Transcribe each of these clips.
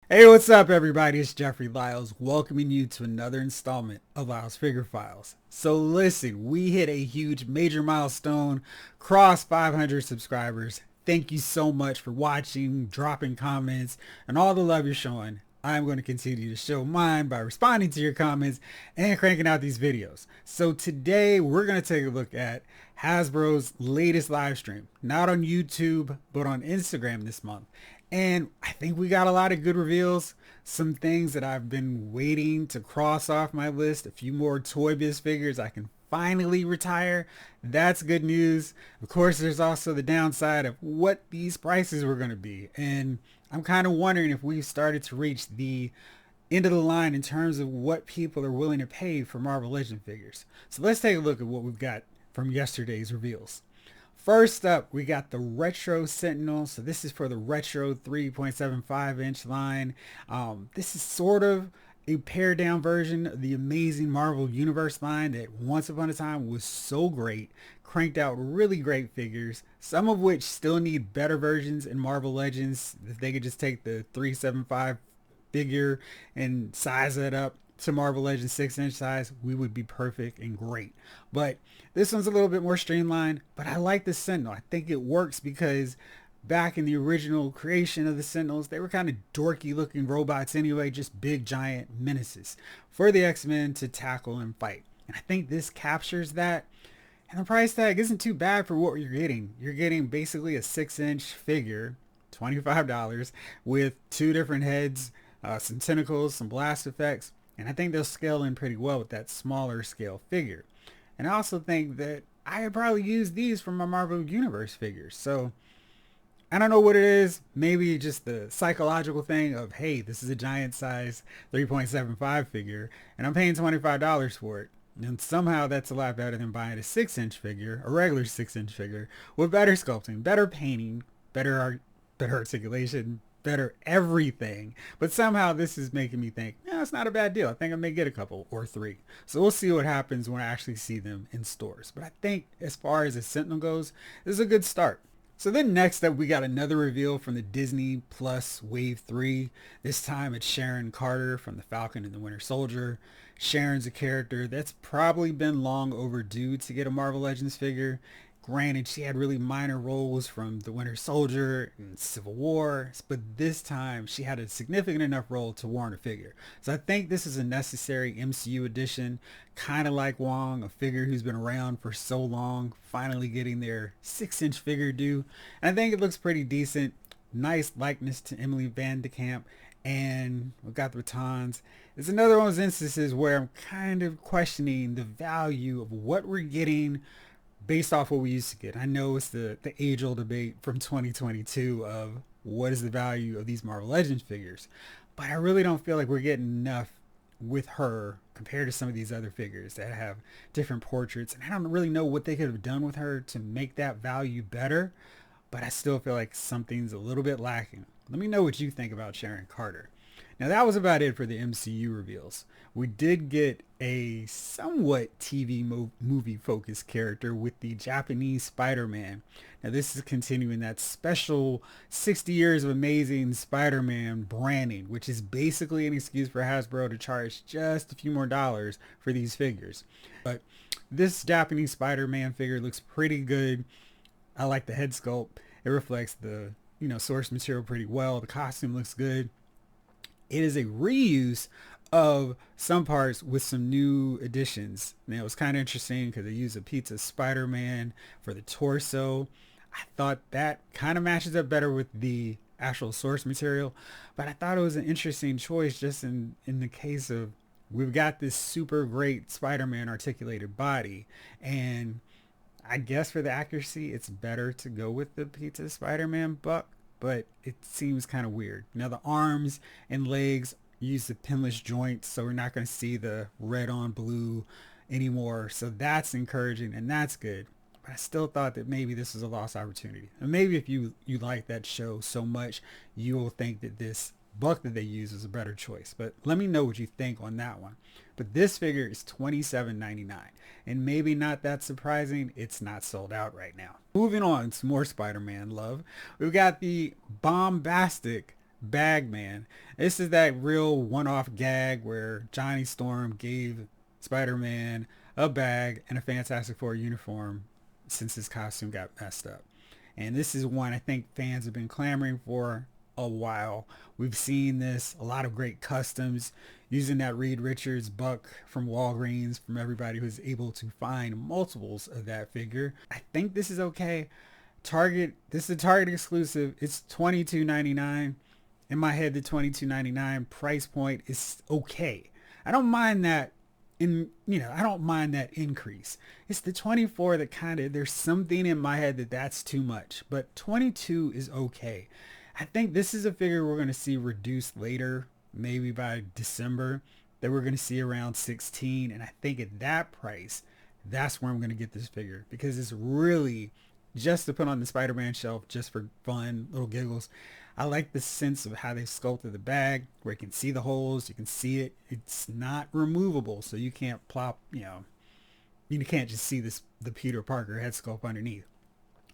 Hey, what's up, everybody? It's Jeffrey Lyles welcoming you to another installment of Lyles Figure Files. So listen, we hit a huge major milestone, crossed 500 subscribers. Thank you so much for watching, dropping comments, and all the love you're showing. I'm going to continue to show mine by responding to your comments and cranking out these videos. So today we're going to take a look at Hasbro's latest live stream, not on YouTube, but on Instagram this month. And I think we got a lot of good reveals. Some things that I've been waiting to cross off my list. A few more Toy Biz figures I can finally retire. That's good news. Of course, there's also the downside of what these prices were going to be. And I'm kind of wondering if we've started to reach the end of the line in terms of what people are willing to pay for Marvel Legend figures. So let's take a look at what we've got from yesterday's reveals. First up, we got the Retro Sentinel. So this is for the Retro 3.75 inch line. This is sort of a pared down version of the amazing Marvel Universe line that once upon a time was so great, cranked out really great figures, some of which still need better versions in Marvel Legends. If they could just take the 375 figure and size it up to Marvel Legends 6-inch size, we would be perfect and great. But this one's a little bit more streamlined, but I like the Sentinel. I think it works because back in the original creation of the Sentinels, they were kind of dorky looking robots anyway, just big giant menaces for the X-Men to tackle and fight. And I think this captures that. And the price tag isn't too bad for what you're getting. You're getting basically a 6-inch figure, $25, with two different heads, some tentacles, some blast effects. And I think they'll scale in pretty well with that smaller scale figure. And I also think that I could probably use these for my Marvel Universe figures. So I don't know what it is. Maybe just the psychological thing of, hey, this is a giant size 3.75 figure and I'm paying $25 for it. And somehow that's a lot better than buying a 6-inch figure, a regular 6-inch figure, with better sculpting, better painting, better articulation, better everything. But somehow this is making me think, yeah, it's not a bad deal. I think I may get a couple or three. So we'll see what happens when I actually see them in stores. But I think as far as the Sentinel goes, this is a good start. So then next up, we got another reveal from the Disney Plus Wave 3. This time it's Sharon Carter from the Falcon and the Winter Soldier. Sharon's a character that's probably been long overdue to get a Marvel Legends figure. Granted, she had really minor roles from the Winter Soldier and Civil War, but this time she had a significant enough role to warrant a figure. So I think this is a necessary MCU addition, kind of like Wong, a figure who's been around for so long, finally getting their 6-inch figure due. And I think it looks pretty decent. Nice likeness to Emily Van de Kamp, and we've got the batons. It's another one of those instances where I'm kind of questioning the value of what we're getting based off what we used to get. I know it's the age-old debate from 2022 of what is the value of these Marvel Legends figures, but I really don't feel like we're getting enough with her compared to some of these other figures that have different portraits, and I don't really know what they could have done with her to make that value better, but I still feel like something's a little bit lacking. Let me know what you think about Sharon Carter. Now that was about it for the MCU reveals. We did get a somewhat TV movie focused character with the Japanese Spider-Man. Now this is continuing that special 60 years of amazing Spider-Man branding, which is basically an excuse for Hasbro to charge just a few more dollars for these figures. But this Japanese Spider-Man figure looks pretty good. I like the head sculpt. It reflects the, source material pretty well. The costume looks good. It is a reuse of some parts with some new additions. Now, it was kind of interesting because they used a pizza Spider-Man for the torso. I thought that kind of matches up better with the actual source material, but I thought it was an interesting choice just in the case of we've got this super great Spider-Man articulated body, and I guess for the accuracy, it's better to go with the pizza Spider-Man buck, but it seems kind of weird. Now the arms and legs use the pinless joints, so we're not going to see the red on blue anymore. So that's encouraging and that's good. But I still thought that maybe this was a lost opportunity. And maybe if you like that show so much, you will think that this buck that they use is a better choice. But let me know what you think on that one. But this figure is $27.99, and maybe not that surprising, it's not sold out right now. Moving on to more Spider-Man love, we've got the bombastic Bagman. This is that real one-off gag where Johnny Storm gave Spider-Man a bag and a Fantastic Four uniform since his costume got messed up. And this is one I think fans have been clamoring for a while. We've seen this, a lot of great customs using that Reed Richards buck from Walgreens from everybody who's able to find multiples of that figure. I think this is okay. Target, this is a Target exclusive. It's $22.99. In my head, the $22.99 price point is okay. I don't mind that. I don't mind that increase. It's the 24 that kind of, there's something in my head that's too much, but 22 is okay. I think this is a figure we're going to see reduced later, maybe by December, that we're going to see around 16. And I think at that price, that's where I'm going to get this figure, because it's really just to put on the Spider-Man shelf just for fun, little giggles. I like the sense of how they sculpted the bag, where you can see the holes, you can see it. It's not removable, so you can't plop, you can't just see the Peter Parker head sculpt underneath.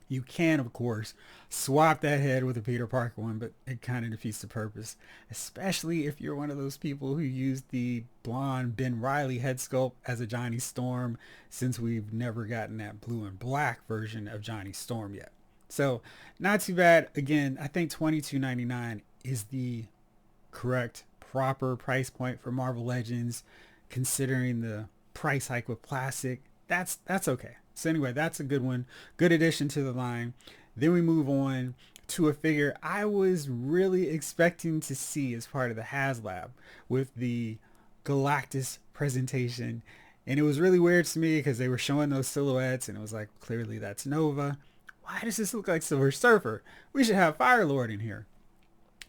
You can, of course, swap that head with a Peter Parker one, but it kind of defeats the purpose, especially if you're one of those people who used the blonde Ben Reilly head sculpt as a Johnny Storm, since we've never gotten that blue and black version of Johnny Storm yet. So not too bad. Again, I think $22.99 is the correct, proper price point for Marvel Legends, considering the price hike with plastic. That's okay. So anyway, that's a good one. Good addition to the line. Then we move on to a figure I was really expecting to see as part of the HasLab with the Galactus presentation. And it was really weird to me because they were showing those silhouettes and it was like, clearly that's Nova. Why does this look like Silver Surfer? We should have Firelord in here.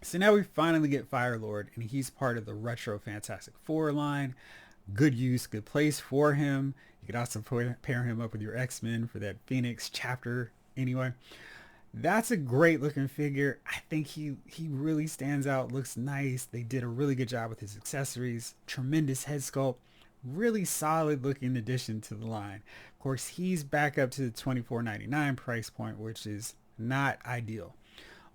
So now we finally get Firelord, and he's part of the Retro Fantastic Four line. Good use, good place for him. You could also pair him up with your X-Men for that Phoenix chapter. Anyway, that's a great looking figure. I think he really stands out, looks nice. They did a really good job with his accessories. Tremendous head sculpt. Really solid looking addition to the line. Of course, he's back up to the $24.99 price point, which is not ideal.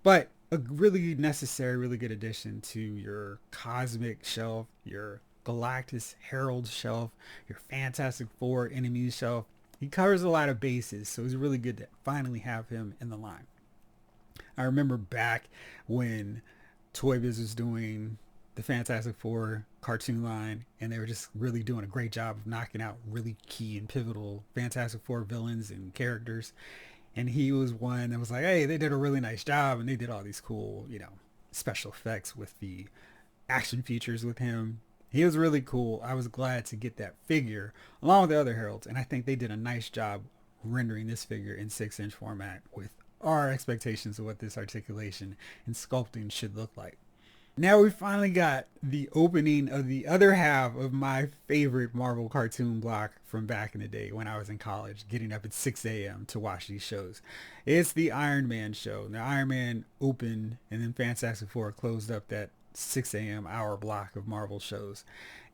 But a really necessary, really good addition to your Cosmic shelf, your Galactus Herald shelf, your Fantastic Four enemies shelf. He covers a lot of bases, so it's really good to finally have him in the line. I remember back when Toy Biz was doing the Fantastic Four cartoon line, and they were just really doing a great job of knocking out really key and pivotal Fantastic Four villains and characters. And he was one that was like, hey, they did a really nice job, and they did all these cool, special effects with the action features with him. He was really cool. I was glad to get that figure along with the other heralds, and I think they did a nice job rendering this figure in 6-inch format with our expectations of what this articulation and sculpting should look like. Now we finally got the opening of the other half of my favorite Marvel cartoon block from back in the day when I was in college, getting up at 6 a.m. to watch these shows. It's the Iron Man show. Now Iron Man opened, and then Fantastic Four closed up that 6 a.m. hour block of Marvel shows.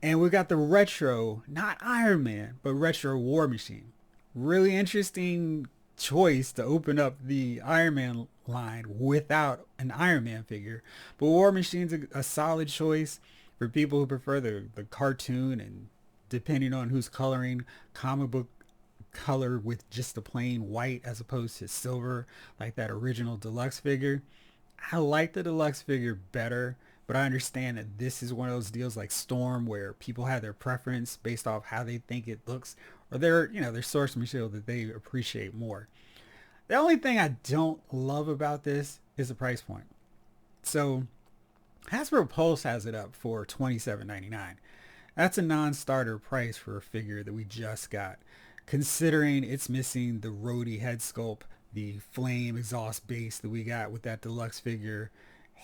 And we got the retro, not Iron Man, but retro War Machine. Really interesting choice to open up the Iron Man line without an Iron Man figure. But War Machine's a solid choice for people who prefer the cartoon, and depending on who's coloring, comic book color with just the plain white as opposed to silver, like that original deluxe figure. I like the deluxe figure better, but I understand that this is one of those deals like Storm where people have their preference based off how they think it looks, or their source material that they appreciate more. The only thing I don't love about this is the price point. So Hasbro Pulse has it up for $27.99. That's a non-starter price for a figure that we just got, considering it's missing the Rhodey head sculpt, the flame exhaust base that we got with that deluxe figure,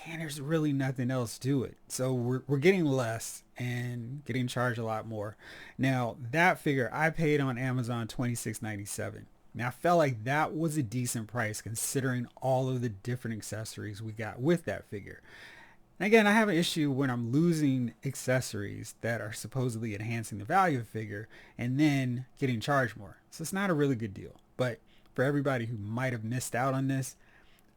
and there's really nothing else to it. So we're getting less and getting charged a lot more. Now that figure I paid on Amazon $26.97. Now I felt like that was a decent price considering all of the different accessories we got with that figure. And again, I have an issue when I'm losing accessories that are supposedly enhancing the value of the figure and then getting charged more. So it's not a really good deal. But for everybody who might have missed out on this,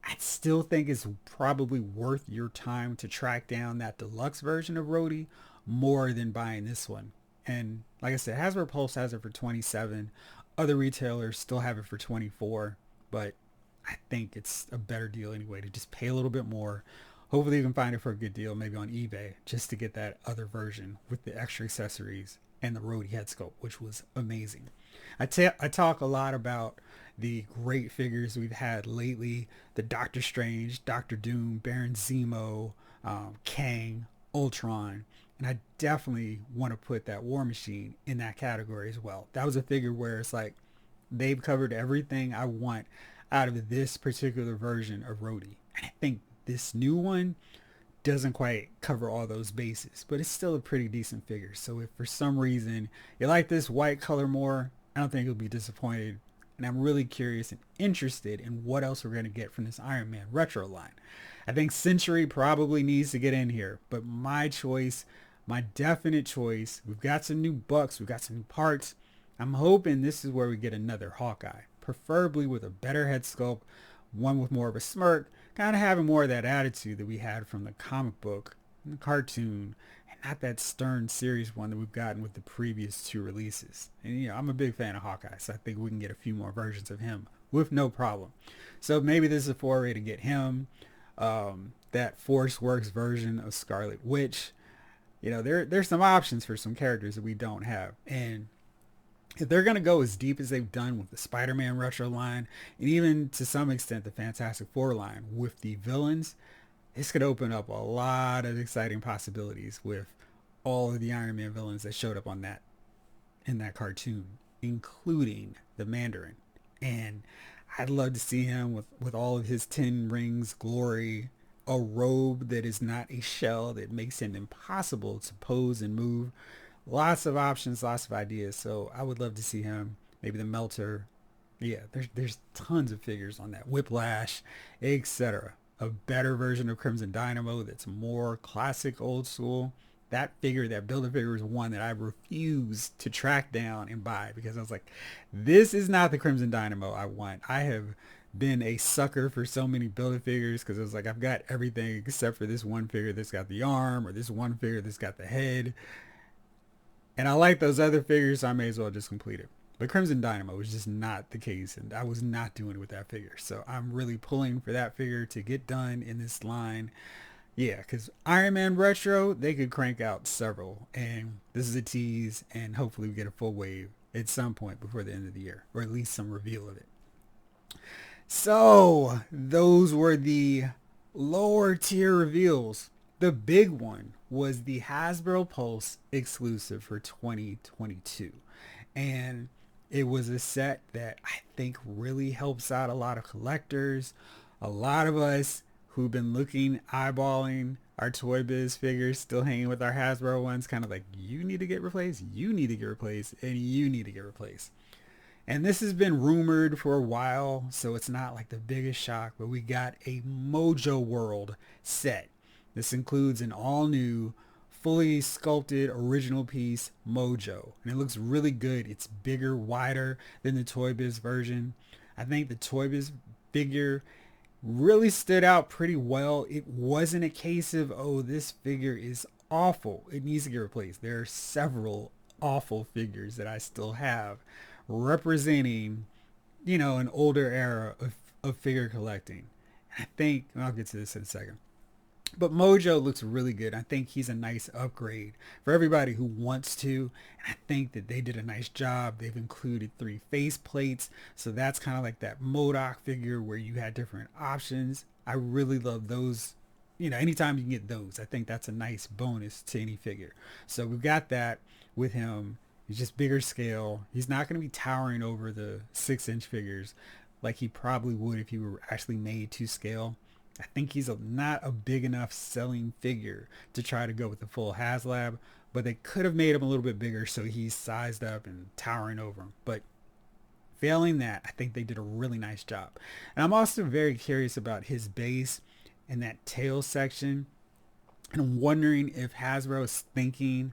I still think it's probably worth your time to track down that deluxe version of Rhodey more than buying this one. And like I said, Hasbro Pulse has it for 27. Other retailers still have it for 24, but I think it's a better deal anyway to just pay a little bit more. Hopefully you can find it for a good deal, maybe on eBay, just to get that other version with the extra accessories and the Rhodey head sculpt, which was amazing. I talk a lot about the great figures we've had lately, the Doctor Strange, Doctor Doom, Baron Zemo, Kang, Ultron, and I definitely want to put that War Machine in that category as well. That was a figure where it's like they've covered everything I want out of this particular version of Rhodey. And I think this new one doesn't quite cover all those bases, but it's still a pretty decent figure. So if for some reason you like this white color more, I don't think you'll be disappointed. And I'm really curious and interested in what else we're going to get from this Iron Man retro line. I think Century probably needs to get in here, but my choice, my definite choice, we've got some new bucks, we've got some new parts. I'm hoping this is where we get another Hawkeye, preferably with a better head sculpt, one with more of a smirk, kind of having more of that attitude that we had from the comic book and the cartoon, and not that stern serious one that we've gotten with the previous two releases. And you know, I'm a big fan of Hawkeye, so I think we can get a few more versions of him with no problem. So maybe this is a foray to get him, that Force Works version of Scarlet Witch. You know, there's some options for some characters that we don't have. And if they're going to go as deep as they've done with the Spider-Man retro line, and even to some extent the Fantastic Four line with the villains, this could open up a lot of exciting possibilities with all of the Iron Man villains that showed up on that in that cartoon, including the Mandarin. And I'd love to see him with all of his 10 rings glory, a robe that is not a shell that makes him impossible to pose and move. Lots of options, lots of ideas. So I would love to see him. Maybe the Melter. Yeah, there's tons of figures on that. Whiplash, etc. A better version of Crimson Dynamo that's more classic, old school. That figure, that Build-A-Figure is one that I refused to track down and buy because I was like, this is not the Crimson Dynamo I want. I have been a sucker for so many Build-A-Figures because it was like, I've got everything except for this one figure that's got the arm or this one figure that's got the head. And I like those other figures, so I may as well just complete it. But Crimson Dynamo was just not the case, and I was not doing it with that figure. So I'm really pulling for that figure to get done in this line. Yeah, because Iron Man Retro, they could crank out several. And this is a tease, and hopefully we get a full wave at some point before the end of the year, or at least some reveal of it. So those were the lower tier reveals. The big one was the Hasbro Pulse exclusive for 2022. And it was a set that I think really helps out a lot of collectors. A lot of us who've been looking, eyeballing our Toy Biz figures, still hanging with our Hasbro ones, kind of like, you need to get replaced, you need to get replaced, and you need to get replaced. And this has been rumored for a while, so it's not like the biggest shock, but we got a Mojoworld set. This includes an all-new, fully sculpted original piece, Mojo. And it looks really good. It's bigger, wider than the Toy Biz version. I think the Toy Biz figure really stood out pretty well. It wasn't a case of, oh, this figure is awful, it needs to get replaced. There are several awful figures that I still have representing, you know, an older era of figure collecting. I think, and I'll get to this in a second. But Mojo looks really good. I think he's a nice upgrade for everybody who wants to. And I think that they did a nice job. They've included 3 face plates. So that's kind of like that Modoc figure where you had different options. I really love those. You know, anytime you can get those, I think that's a nice bonus to any figure. So we've got that with him. He's just bigger scale. He's not going to be towering over the 6-inch figures like he probably would if he were actually made to scale. I think he's not a big enough selling figure to try to go with the full HasLab, but they could have made him a little bit bigger so he's sized up and towering over him. But failing that, I think they did a really nice job. And I'm also very curious about his base and that tail section. And I'm wondering if Hasbro is thinking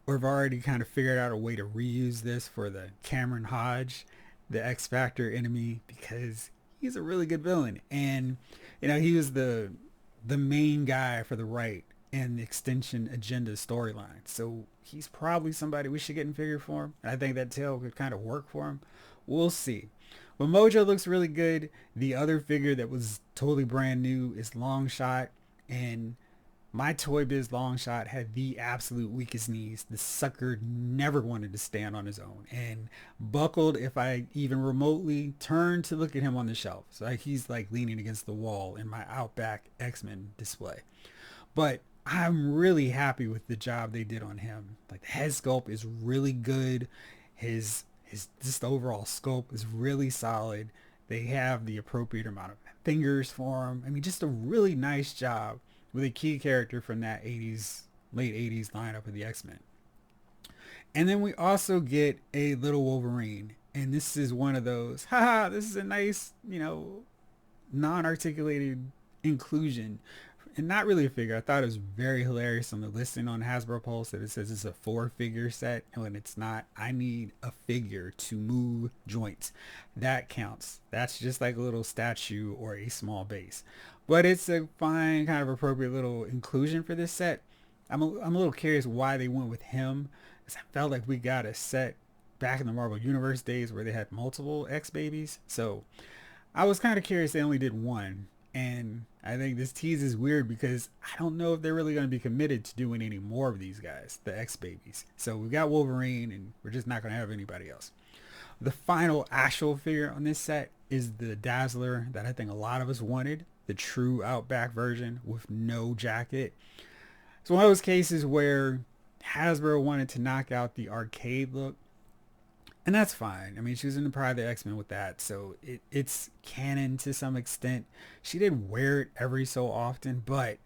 or have already kind of figured out a way to reuse this for the Cameron Hodge, the X Factor enemy, because he's a really good villain. And, you know, he was the main guy for the right and the extension agenda storyline. So he's probably somebody we should get in figure form. And I think that tail could kind of work for him. We'll see. But Mojo looks really good. The other figure that was totally brand new is Longshot. And my Toy Biz Longshot had the absolute weakest knees. The sucker never wanted to stand on his own and buckled if I even remotely turned to look at him on the shelf. So he's like leaning against the wall in my Outback X-Men display. But I'm really happy with the job they did on him. Like the head sculpt is really good. His just overall sculpt is really solid. They have the appropriate amount of fingers for him. I mean, just a really nice job with a key character from that late 80s lineup of the X-Men. And then we also get a little Wolverine. And this is one of those, haha, this is a nice, you know, non-articulated inclusion. And not really a figure. I thought it was very hilarious on the listing on Hasbro Pulse that it says it's a 4-figure set. And when it's not, I need a figure to move joints. That counts. That's just like a little statue or a small base. But it's a fine, kind of appropriate little inclusion for this set. I'm a little curious why they went with him. Because I felt like we got a set back in the Marvel Universe days where they had multiple X-Babies. So I was kind of curious they only did one. And I think this tease is weird because I don't know if they're really going to be committed to doing any more of these guys, the X-Babies. So we've got Wolverine and we're just not going to have anybody else. The final actual figure on this set is the Dazzler that I think a lot of us wanted. The true Outback version with no jacket. It's one of those cases where Hasbro wanted to knock out the arcade look. And that's fine. I mean, she was in the Pride of the X-Men with that, so it's canon to some extent. She did wear it every so often, but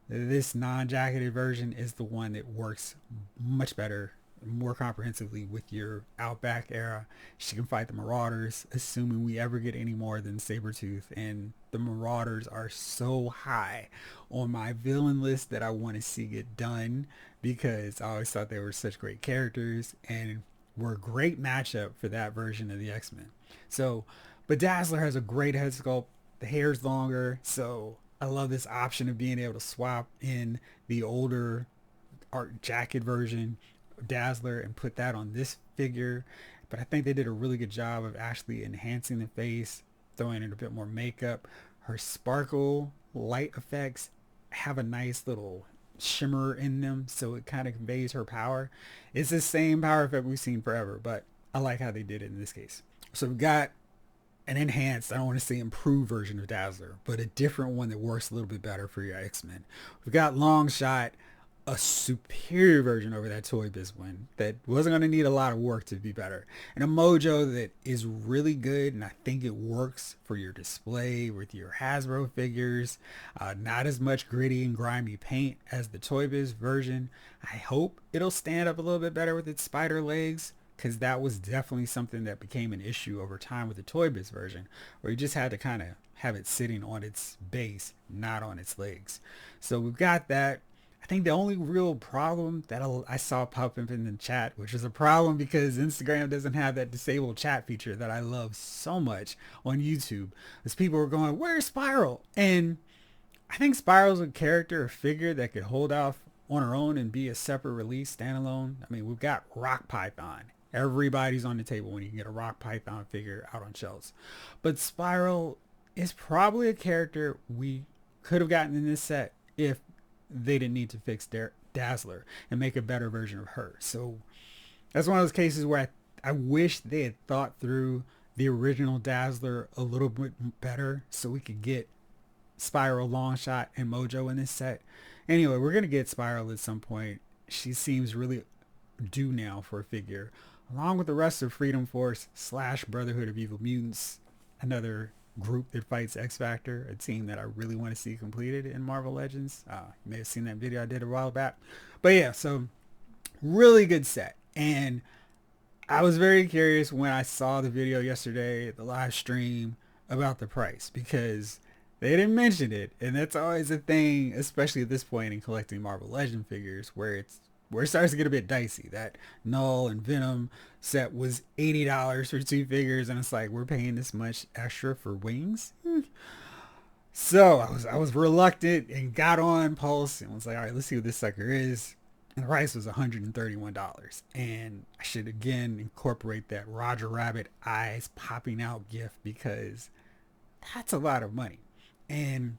this non-jacketed version is the one that works much better, more comprehensively with your Outback era. She can fight the Marauders, assuming we ever get any more than Sabretooth. And the Marauders are so high on my villain list that I want to see get done because I always thought they were such great characters and were a great matchup for that version of the X-Men. So, but Dazzler has a great head sculpt. The hair's longer, so I love this option of being able to swap in the older art jacket version of Dazzler and put that on this figure. But I think they did a really good job of actually enhancing the face, throwing in a bit more makeup. Her sparkle light effects have a nice little shimmer in them, so it kind of conveys her power. It's the same power effect we've seen forever, but I like how they did it in this case. So we've got an enhanced, I don't want to say improved version of Dazzler, but a different one that works a little bit better for your X-Men. We've got Longshot, a superior version over that Toy Biz one that wasn't going to need a lot of work to be better. And a Mojo that is really good, and I think it works for your display with your Hasbro figures. Not as much gritty and grimy paint as the Toy Biz version. I hope it'll stand up a little bit better with its spider legs, because that was definitely something that became an issue over time with the Toy Biz version, where you just had to kind of have it sitting on its base, not on its legs. So we've got that. I think the only real problem that I saw pop up in the chat, which is a problem because Instagram doesn't have that disabled chat feature that I love so much on YouTube, is people were going, where's Spiral? And I think Spiral's a character or figure that could hold off on her own and be a separate release, standalone. I mean, we've got Rock Python. Everybody's on the table when you can get a Rock Python figure out on shelves. But Spiral is probably a character we could have gotten in this set if they didn't need to fix Dazzler and make a better version of her. So that's one of those cases where I wish they had thought through the original Dazzler a little bit better so we could get Spiral, Longshot, and Mojo in this set. Anyway, we're going to get Spiral at some point. She seems really due now for a figure, along with the rest of Freedom Force / Brotherhood of Evil Mutants, another group that fights X-Factor, a team that I really want to see completed in Marvel Legends. You may have seen that video I did a while back. But yeah, so really good set. And I was very curious when I saw the video yesterday, the live stream, about the price, because they didn't mention it. And that's always a thing, especially at this point in collecting Marvel Legend figures, where it's where it starts to get a bit dicey. That Null and Venom set was $80 for 2 figures, and it's like, we're paying this much extra for wings. So I was reluctant and got on Pulse and was like, all right, let's see what this sucker is. And the price was $131. And I should again incorporate that Roger Rabbit eyes popping out gift, because that's a lot of money. And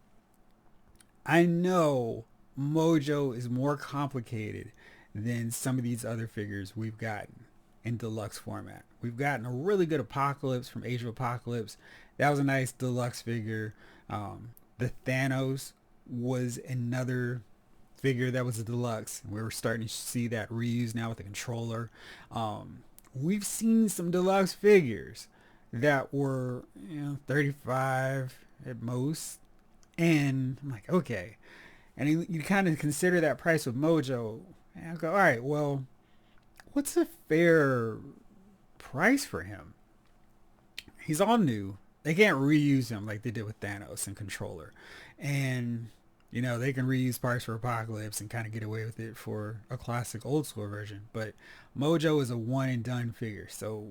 I know Mojo is more complicated than some of these other figures we've gotten in deluxe format. We've gotten a really good Apocalypse from Age of Apocalypse. That was a nice deluxe figure. The Thanos was another figure that was a deluxe. We were starting to see that reused now with the controller. We've seen some deluxe figures that were, 35 at most. And I'm like, okay. And you kind of consider that price with Mojo. And I go, all right, well, what's a fair price for him? He's all new. They can't reuse him like they did with Thanos and Controller. And, they can reuse parts for Apocalypse and kind of get away with it for a classic old school version. But Mojo is a one and done figure. So,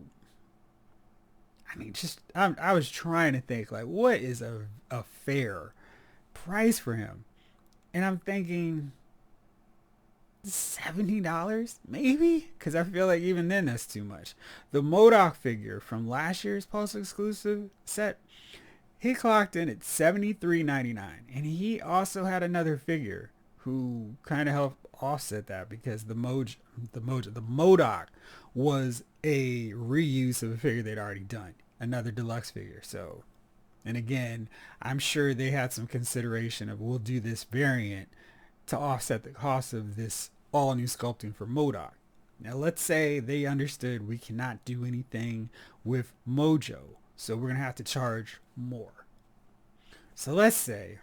I was trying to think, like, what is a fair price for him? And I'm thinking $70 maybe, because I feel like even then that's too much. The Modoc figure from last year's Pulse exclusive set, he clocked in at $73.99, and he also had another figure who kind of helped offset that, because the Modoc was a reuse of a figure they'd already done, another deluxe figure. So, and again, I'm sure they had some consideration of, we'll do this variant to offset the cost of this all new sculpting for Modoc. Now let's say they understood we cannot do anything with Mojo, so we're going to have to charge more. So let's say,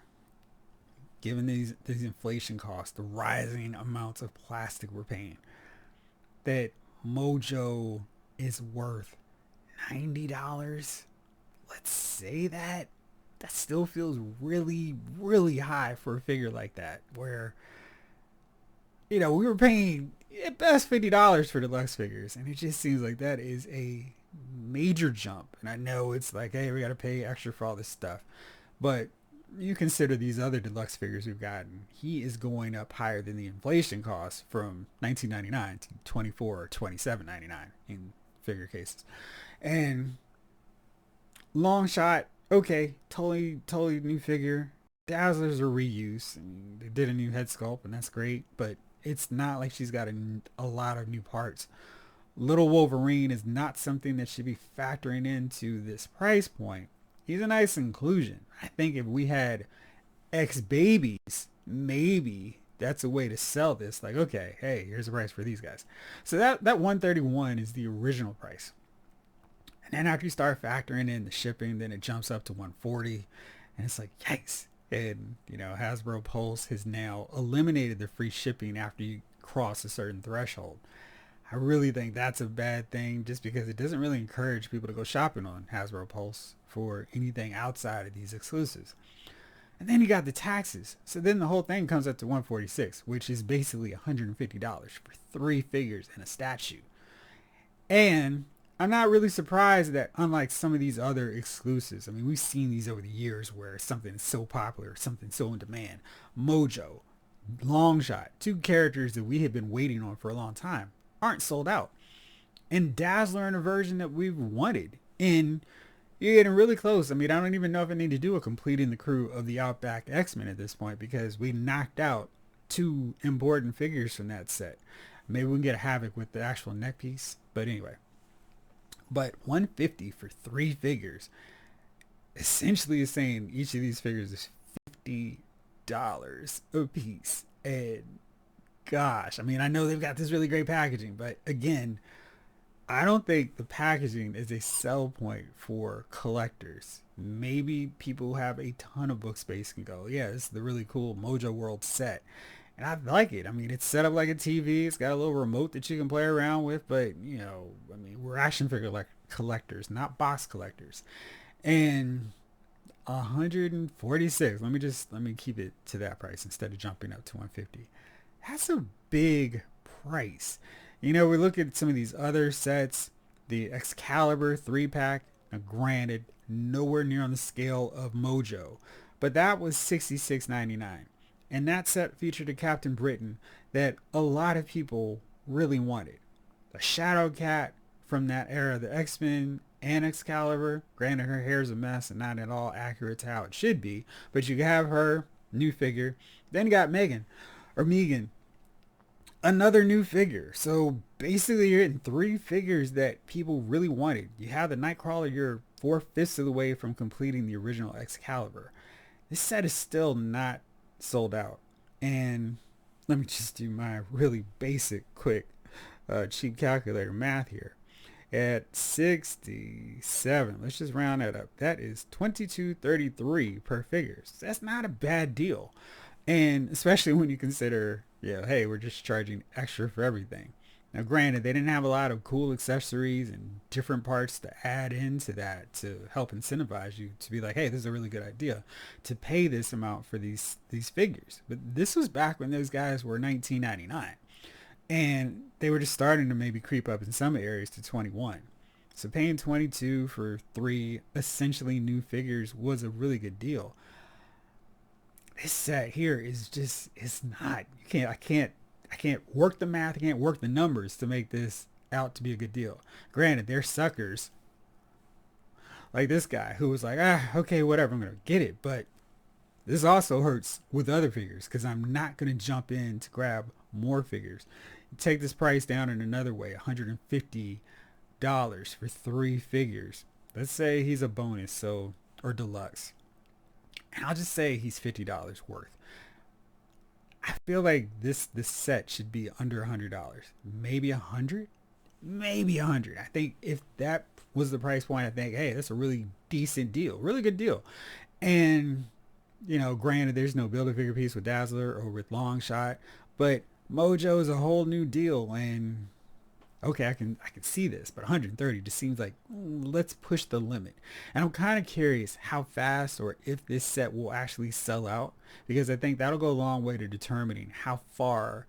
given these inflation costs, the rising amounts of plastic we're paying, that Mojo is worth $90. Let's say that still feels really, really high for a figure like that, where, we were paying at best $50 for deluxe figures, and it just seems like that is a major jump. And I know it's like, hey, we got to pay extra for all this stuff, but you consider these other deluxe figures we've gotten, he is going up higher than the inflation cost from $19.99 to $24 or $27.99 in figure cases. And long shot, okay, totally new figure. Dazzler's a reuse. They did a new head sculpt, and that's great, but it's not like she's got a lot of new parts. Little Wolverine is not something that should be factoring into this price point. He's a nice inclusion. I think if we had X babies, maybe that's a way to sell this. Like, okay, hey, here's the price for these guys. So that $131 is the original price. And then after you start factoring in the shipping, then it jumps up to $140, and it's like, yikes. And, Hasbro Pulse has now eliminated the free shipping after you cross a certain threshold. I really think that's a bad thing, just because it doesn't really encourage people to go shopping on Hasbro Pulse for anything outside of these exclusives. And then you got the taxes. So then the whole thing comes up to $146, which is basically $150 for 3 figures and a statue. And I'm not really surprised that, unlike some of these other exclusives, we've seen these over the years where something is so popular, something so in demand. Mojo, Longshot, 2 characters that we have been waiting on for a long time, aren't sold out. And Dazzler in a version that we've wanted. And you're getting really close. I don't even know if I need to do a completing the crew of the Outback X-Men at this point, because we knocked out 2 important figures from that set. Maybe we can get a Havoc with the actual neck piece. But anyway. But $150 for 3 figures essentially is saying each of these figures is $50 a piece. And gosh, I know they've got this really great packaging, but again, I don't think the packaging is a sell point for collectors. Maybe people who have a ton of book space can go, yeah, this is the really cool Mojoworld set. And I like it. It's set up like a TV. It's got a little remote that you can play around with. But, we're action figure collectors, not box collectors. And $146. Let me keep it to that price instead of jumping up to $150. That's a big price. You know, we look at some of these other sets, the Excalibur 3-pack, now granted, nowhere near on the scale of Mojo, but that was $66.99. And that set featured a Captain Britain that a lot of people really wanted. A Shadow Cat from that era, the X-Men and Excalibur. Granted, her hair's a mess and not at all accurate to how it should be, but you have her, new figure. Then you got Megan, another new figure. So basically you're getting 3 figures that people really wanted. You have the Nightcrawler, you're 4/5 of the way from completing the original Excalibur. This set is still not sold out. And let me just do my really basic, quick, cheap calculator math here. At 67, let's just round that up. That is $22.33 per figure. So that's not a bad deal. And especially when you consider, yeah, hey, we're just charging extra for everything. Now, granted, they didn't have a lot of cool accessories and different parts to add into that to help incentivize you to be like, hey, this is a really good idea to pay this amount for these figures. But this was back when those guys were $19.99. And they were just starting to maybe creep up in some areas to 21. So paying 22 for 3 essentially new figures was a really good deal. This set here is just, it's not, I can't work the math, I can't work the numbers to make this out to be a good deal. Granted, they're suckers. Like this guy who was like, okay, whatever, I'm going to get it. But this also hurts with other figures because I'm not going to jump in to grab more figures. You take this price down in another way, $150 for 3 figures. Let's say he's a bonus, or deluxe. And I'll just say he's $50 worth. I feel like this set should be under $100. Maybe $100? Maybe $100. I think if that was the price point, I think, hey, that's a really decent deal. Really good deal. And, you know, granted, there's no Build-A-Figure piece with Dazzler or with Longshot, but Mojo is a whole new deal. And okay, I can see this, but 130 just seems like, let's push the limit. And I'm kind of curious how fast or if this set will actually sell out, because I think that'll go a long way to determining how far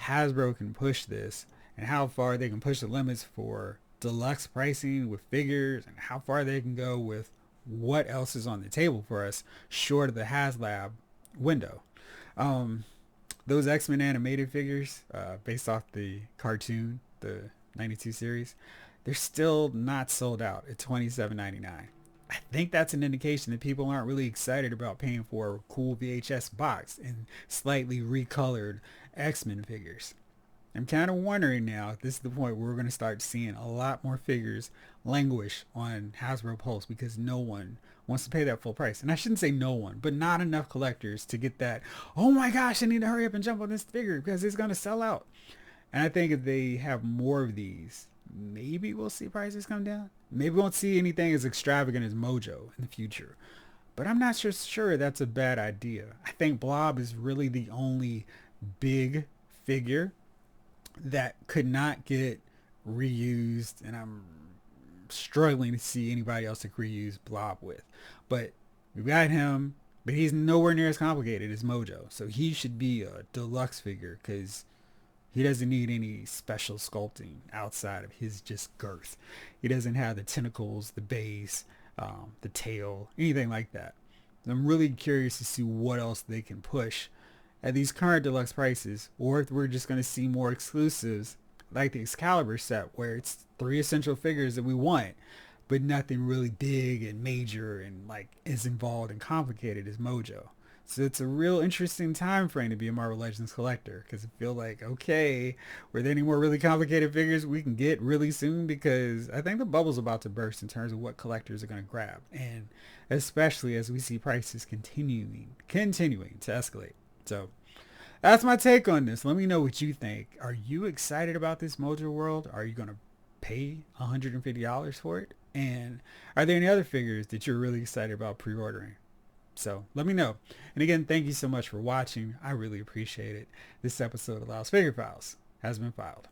Hasbro can push this and how far they can push the limits for deluxe pricing with figures and how far they can go with what else is on the table for us short of the HasLab window. Those X-Men animated figures based off the cartoon, the 92 series, they're still not sold out at $27.99. I think that's an indication that people aren't really excited about paying for a cool VHS box and slightly recolored X-Men figures. I'm kind of wondering now if this is the point where we're going to start seeing a lot more figures languish on Hasbro Pulse because no one wants to pay that full price. And I shouldn't say no one, but not enough collectors to get that, oh my gosh, I need to hurry up and jump on this figure because it's going to sell out. And I think if they have more of these, maybe we'll see prices come down. Maybe we won't see anything as extravagant as Mojo in the future. But I'm not sure that's a bad idea. I think Blob is really the only big figure that could not get reused, and I'm struggling to see anybody else to reuse Blob with. But we got him, but he's nowhere near as complicated as Mojo. So he should be a deluxe figure because he doesn't need any special sculpting outside of his just girth. He doesn't have the tentacles, the base, the tail, anything like that. I'm really curious to see what else they can push at these current deluxe prices, or if we're just going to see more exclusives like the Excalibur set where it's 3 essential figures that we want, but nothing really big and major and like as involved and complicated as Mojo. So it's a real interesting time frame to be a Marvel Legends collector because I feel like, okay, were there any more really complicated figures we can get really soon? Because I think the bubble's about to burst in terms of what collectors are going to grab, and especially as we see prices continuing to escalate. So that's my take on this. Let me know what you think. Are you excited about this Mojoworld? Are you going to pay $150 for it? And are there any other figures that you're really excited about pre-ordering? So let me know. And again, thank you so much for watching. I really appreciate it. This episode of Lyle's Figure Files has been filed.